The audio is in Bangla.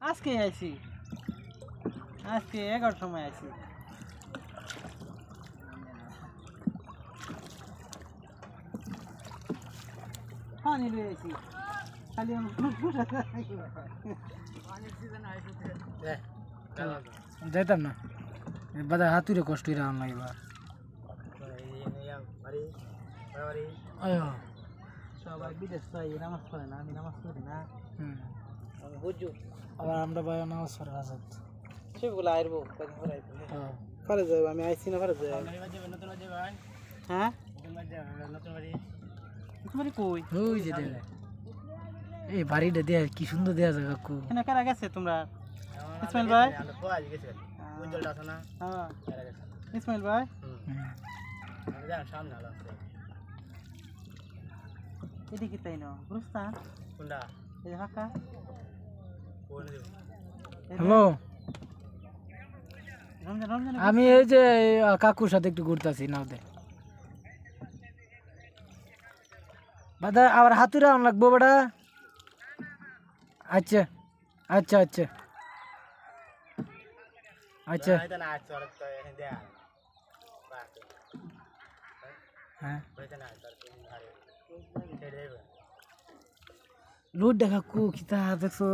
আজকে আইছি, আজকে 11টার সময় আইছি। পানি লয়ে আইছি খালি যাইতাম না বাদা হাতুরে কষ্ট হইরা আন লাগবা সবাই বিদেশ যাই নামাজ পড়ে না, আমি নামাজ পড়ি না। আমি বুঝু আবার আমরা ভাই নামাজ পড়ে আসাদ সেগুলো আইবো কদিন পরে আইবো। পরে যাইব, আমি আইছি না, পরে যাই। হ্যাঁ তোমার কই ওই যে দেখ এই বাড়িটা দেয়া কি সুন্দর দেয়া যায় কাকু। এখানে কারা গেছে তোমরা? ইসমাইল ভাই, হ্যাঁ ইসমাইল ভাই, এদিকে তাই না বুঝতাম এই যে ফাঁকা। হ্যালো, রমজান রমজান আমি এই যে কাকুর সাথে একটু ঘুরতেছি নাও দে বাদা আবার হাতুরা আন লাগবো বেটা। আচ্ছা আচ্ছা আচ্ছা আচ্ছা হ্যাঁ রোড দেখা কু কিতা দেখছো